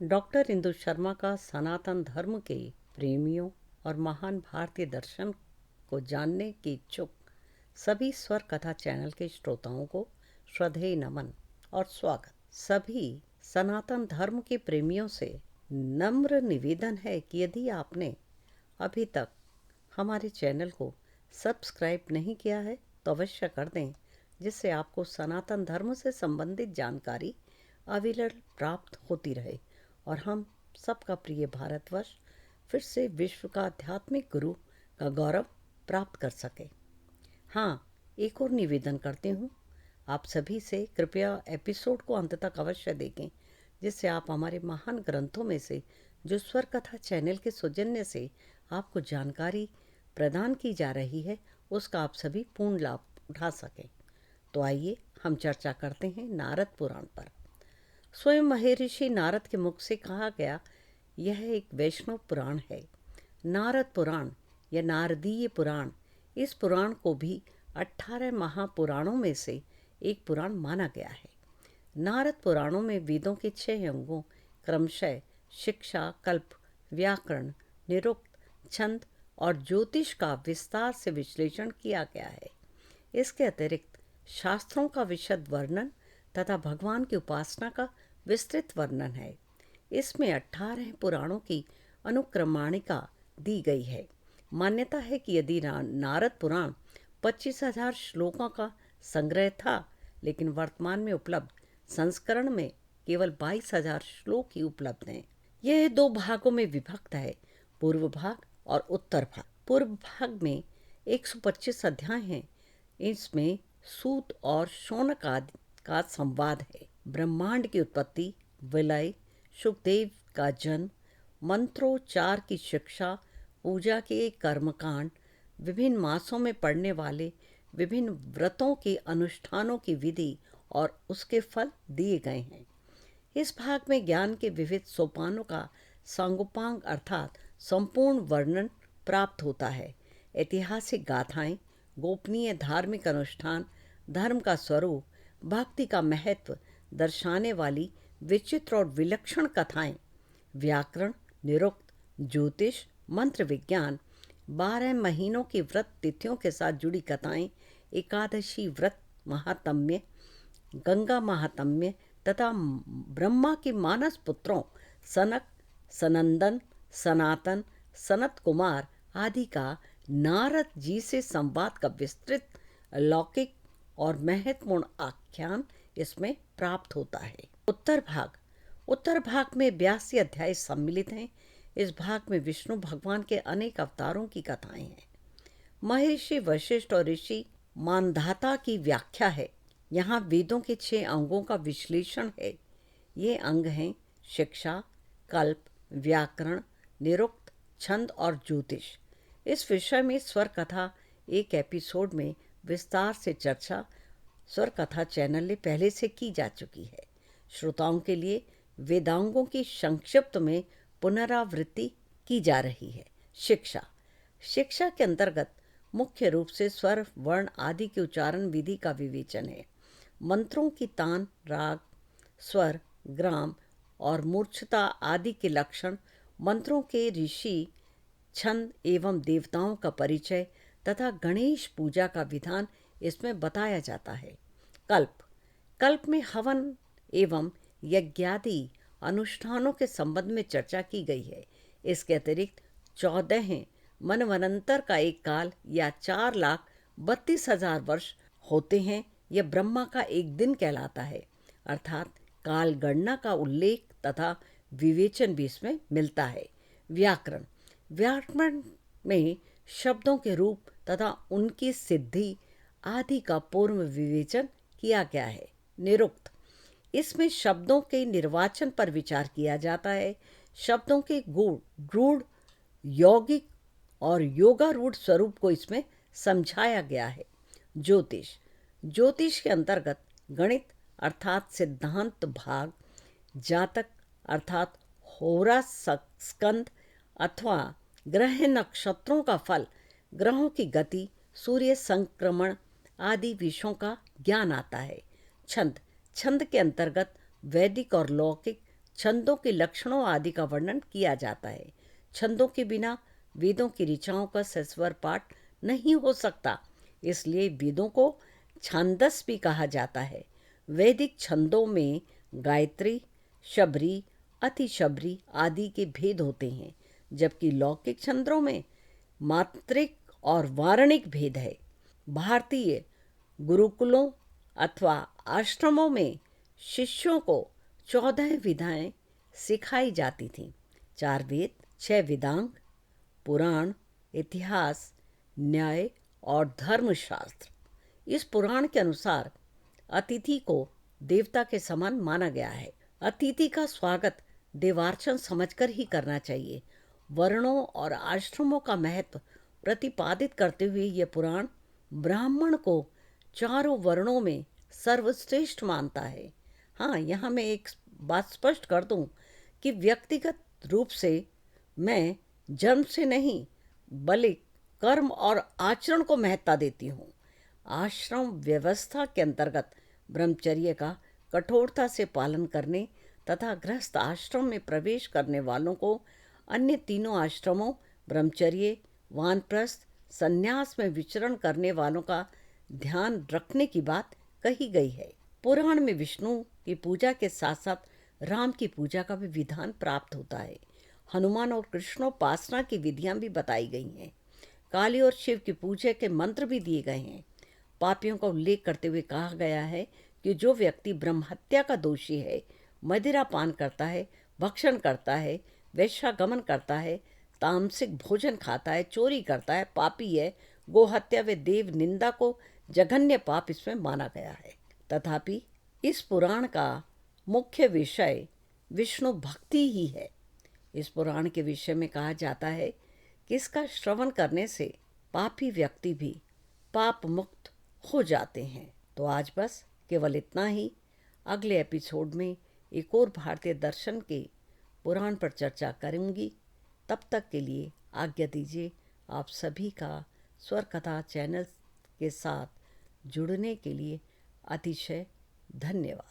Doctor Indu Sharma का सनातन धर्म के प्रेमियों और महान भारतीय दर्शन को जानने के इच्छुक सभी स्वर कथा चैनल के श्रोताओं को श्रद्धेय नमन और स्वागत। सभी सनातन धर्म के प्रेमियों से नम्र निवेदन है कि यदि आपने अभी तक हमारे चैनल को सब्सक्राइब नहीं किया है तो अवश्य कर दें, जिससे आपको सनातन धर्म से संबंधित जानकारी अविरल प्राप्त होती रहे और हम सबका प्रिय भारतवर्ष फिर से विश्व का आध्यात्मिक गुरु का गौरव प्राप्त कर सके। हाँ, एक और निवेदन करती हूँ आप सभी से, कृपया एपिसोड को अंत तक अवश्य देखें, जिससे आप हमारे महान ग्रंथों में से जो स्वर कथा चैनल के सौजन्य से आपको जानकारी प्रदान की जा रही है उसका आप सभी पूर्ण लाभ उठा सकें। तो आइए हम चर्चा करते हैं नारद पुराण पर। स्वयं महर्षि नारद के मुख से कहा गया यह एक वैष्णव पुराण है। नारद पुराण या नारदीय पुराण, इस पुराण को भी 18 महापुराणों में से एक पुराण माना गया है। नारद पुराणों में वेदों के 6 अंगों क्रमशः शिक्षा, कल्प, व्याकरण, निरुक्त, छंद और ज्योतिष का विस्तार से विश्लेषण किया गया है। इसके अतिरिक्त शास्त्रों का विशद वर्णन तथा भगवान की उपासना का विस्तृत वर्णन है। इसमें 18 पुराणों की अनुक्रमणिका दी गई है। मान्यता है कि यदि नारद पुराण 25,000 श्लोकों का संग्रह था, लेकिन वर्तमान में उपलब्ध संस्करण में केवल 22,000 श्लोक ही उपलब्ध हैं। यह 2 भागों में विभक्त है, पूर्व भाग और उत्तर भाग। पूर्व भाग में 125 अध्याय हैं। इसमें सूत और शौनक आदि का संवाद है। ब्रह्मांड की उत्पत्ति, विलय, शुकदेव का जन्म, मंत्रोच्चार की शिक्षा, पूजा के कर्मकांड, विभिन्न मासों में पड़ने वाले विभिन्न व्रतों के अनुष्ठानों की विधि और उसके फल दिए गए हैं। इस भाग में ज्ञान के विविध सोपानों का सांगोपांग अर्थात संपूर्ण वर्णन प्राप्त होता है। ऐतिहासिक गाथाएं, गोपनीय धार्मिक अनुष्ठान, धर्म का स्वरूप, भक्ति का महत्व दर्शाने वाली विचित्र और विलक्षण कथाएं, व्याकरण, निरुक्त, ज्योतिष, मंत्र विज्ञान, 12 महीनों की व्रत तिथियों के साथ जुड़ी कथाएं, एकादशी व्रत महात्म्य, गंगा महात्म्य तथा ब्रह्मा के मानस पुत्रों सनक, सनंदन, सनातन, सनत कुमार आदि का नारद जी से संवाद का विस्तृत अलौकिक और महत्वपूर्ण आख्यान इसमें प्राप्त होता है। उत्तर भाग में 82 अध्याय सम्मिलित हैं। इस भाग में विष्णु भगवान के अनेक अवतारों की कथाएं हैं। महर्षि वशिष्ठ और ऋषि मानधाता की व्याख्या है। यहाँ वेदों के 6 अंगों का विश्लेषण है। ये अंग हैं शिक्षा, कल्प, व्याकरण, निरुक्त, छंद और ज्योतिष। इस विषय में स्वर कथा एक एपिसोड में विस्तार से चर्चा स्वर कथा चैनल ने पहले से की जा चुकी है। श्रोताओं के लिए वेदांगों की संक्षिप्त में पुनरावृत्ति की जा रही है। शिक्षा के अंतर्गत मुख्य रूप से स्वर, वर्ण आदि के उच्चारण विधि का विवेचन है। मंत्रों की तान, राग, स्वर, ग्राम और मूर्छता आदि के लक्षण, मंत्रों के ऋषि, छंद एवं देवताओं का परिचय तथा गणेश पूजा का विधान इसमें बताया जाता है। कल्प में हवन एवं यज्ञादि अनुष्ठानों के संबंध में चर्चा की गई है। इसके अतिरिक्त 14 मनवंतर का एक काल या 4,32,000 वर्ष होते हैं। यह ब्रह्मा का एक दिन कहलाता है, अर्थात काल गणना का उल्लेख तथा विवेचन भी इसमें मिलता है। व्याकरण में शब्दों के रूप तथा उनकी सिद्धि आदि का पूर्व विवेचन किया गया है। निरुक्त, इसमें शब्दों के निर्वाचन पर विचार किया जाता है। शब्दों के गुण, रूढ़, यौगिक और योगारूढ़ स्वरूप को इसमें समझाया गया है। ज्योतिष के अंतर्गत गणित अर्थात सिद्धांत भाग, जातक अर्थात होरा स्कंद अथवा ग्रह नक्षत्रों का फल, ग्रहों की गति, सूर्य संक्रमण आदि विषयों का ज्ञान आता है। छंद के अंतर्गत वैदिक और लौकिक छंदों के लक्षणों आदि का वर्णन किया जाता है। छंदों के बिना वेदों की ऋचाओं का सस्वर पाठ नहीं हो सकता, इसलिए वेदों को छांदस भी कहा जाता है। वैदिक छंदों में गायत्री, शबरी, अतिशबरी आदि के भेद होते हैं, जबकि लौकिक छंदों में मात्रिक और वारणिक भेद है। भारतीय गुरुकुलों अथवा आश्रमों में शिष्यों को 14 विधाएं सिखाई जाती थीं। 4 वेद, 6 वेदांग, पुराण, इतिहास, न्याय और धर्मशास्त्र। इस पुराण के अनुसार अतिथि को देवता के समान माना गया है। अतिथि का स्वागत देवार्चन समझकर ही करना चाहिए। वर्णों और आश्रमों का महत्व प्रतिपादित करते हुए यह पुराण ब्राह्मण को चारों वर्णों में सर्वश्रेष्ठ मानता है। हाँ, यहाँ मैं एक बात स्पष्ट कर दूँ कि व्यक्तिगत रूप से मैं जन्म से नहीं बल्कि कर्म और आचरण को महत्ता देती हूँ। आश्रम व्यवस्था के अंतर्गत ब्रह्मचर्य का कठोरता से पालन करने तथा गृहस्थ आश्रम में प्रवेश करने वालों को अन्य तीनों आश्रमों ब्रह्मचर्य, वानप्रस्थ, संन्यास में विचरण करने वालों का ध्यान रखने की बात कही गई है। पुराण में विष्णु की पूजा के साथ साथ राम की पूजा का भी विधान प्राप्त होता है। हनुमान और कृष्णोपासना की विधियां भी बताई गई हैं। काली और शिव की पूजा के मंत्र भी दिए गए हैं। पापियों का उल्लेख करते हुए कहा गया है कि जो व्यक्ति ब्रह्महत्या का दोषी है, मदिरा पान करता है, भक्षण करता है, वेश्यागमन करता है, तामसिक भोजन खाता है, चोरी करता है, पापी है। गोहत्या व देव निंदा को जघन्य पाप इसमें माना गया है। तथापि इस पुराण का मुख्य विषय विष्णु भक्ति ही है। इस पुराण के विषय में कहा जाता है कि इसका श्रवण करने से पापी व्यक्ति भी पाप मुक्त हो जाते हैं। तो आज बस केवल इतना ही। अगले एपिसोड में एक और भारतीय दर्शन के पुराण पर चर्चा करूंगी। तब तक के लिए आज्ञा दीजिए। आप सभी का स्वर कथा चैनल के साथ जुड़ने के लिए अतिशय धन्यवाद।